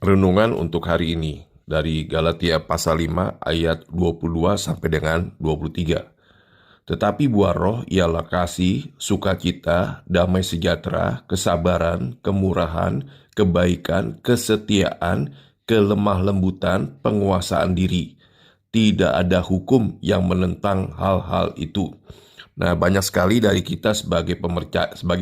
Renungan untuk hari ini dari Galatia pasal 5 ayat 22 sampai dengan 23. Tetapi buah roh ialah kasih, sukacita, damai sejahtera, kesabaran, kemurahan, kebaikan, kesetiaan, kelemah lembutan, penguasaan diri. Tidak ada hukum yang menentang hal-hal itu. Nah, banyak sekali dari kita sebagai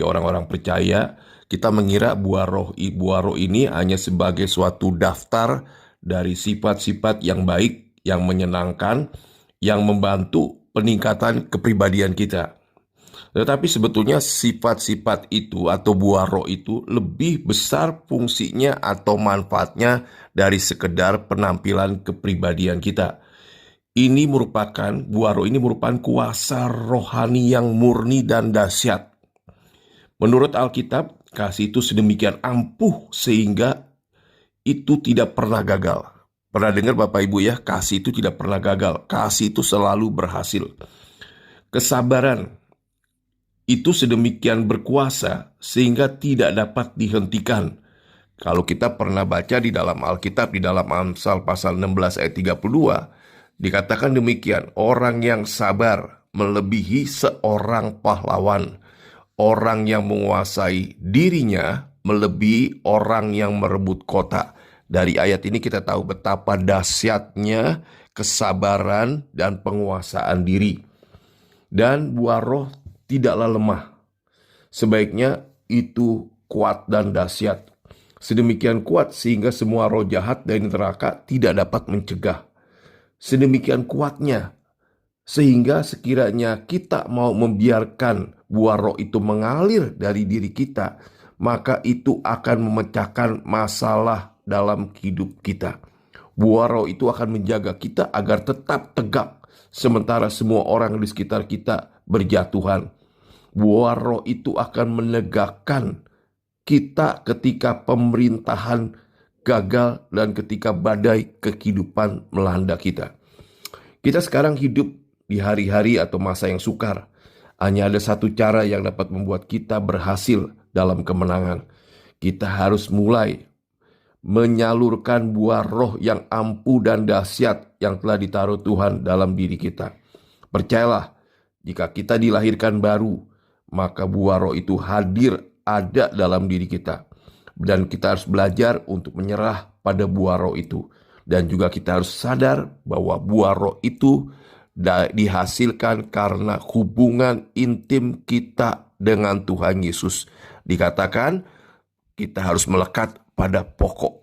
orang-orang percaya, kita mengira buah roh ini hanya sebagai suatu daftar dari sifat-sifat yang baik, yang menyenangkan, yang membantu peningkatan kepribadian kita. Tetapi sebetulnya sifat-sifat itu atau buah roh itu lebih besar fungsinya atau manfaatnya dari sekedar penampilan kepribadian kita. Buah roh ini merupakan kuasa rohani yang murni dan dahsyat. Menurut Alkitab, kasih itu sedemikian ampuh sehingga itu tidak pernah gagal. Pernah dengar Bapak Ibu ya, kasih itu tidak pernah gagal. Kasih itu selalu berhasil. Kesabaran itu sedemikian berkuasa sehingga tidak dapat dihentikan. Kalau kita pernah baca di dalam Alkitab, di dalam Amsal pasal 16 ayat 32, dikatakan demikian, orang yang sabar melebihi seorang pahlawan. Orang yang menguasai dirinya melebihi orang yang merebut kota. Dari ayat ini kita tahu betapa dahsyatnya kesabaran dan penguasaan diri. Dan buah roh tidaklah lemah. Sebaiknya itu kuat dan dahsyat. Sedemikian kuat sehingga semua roh jahat dari neraka tidak dapat mencegah. Sedemikian kuatnya sehingga sekiranya kita mau membiarkan buah roh itu mengalir dari diri kita, maka itu akan memecahkan masalah dalam hidup kita. Buah roh itu akan menjaga kita agar tetap tegak, sementara semua orang di sekitar kita berjatuhan. Buah roh itu akan menegakkan kita ketika pemerintahan gagal dan ketika badai kehidupan melanda kita. Kita sekarang hidup di hari-hari atau masa yang sukar. Hanya ada satu cara yang dapat membuat kita berhasil dalam kemenangan. Kita harus mulai menyalurkan buah roh yang ampuh dan dahsyat yang telah ditaruh Tuhan dalam diri kita. Percayalah, jika kita dilahirkan baru, maka buah roh itu hadir ada dalam diri kita. Dan kita harus belajar untuk menyerah pada buah roh itu. Dan juga kita harus sadar bahwa buah roh itu dihasilkan karena hubungan intim kita dengan Tuhan Yesus. Dikatakan kita harus melekat pada pokok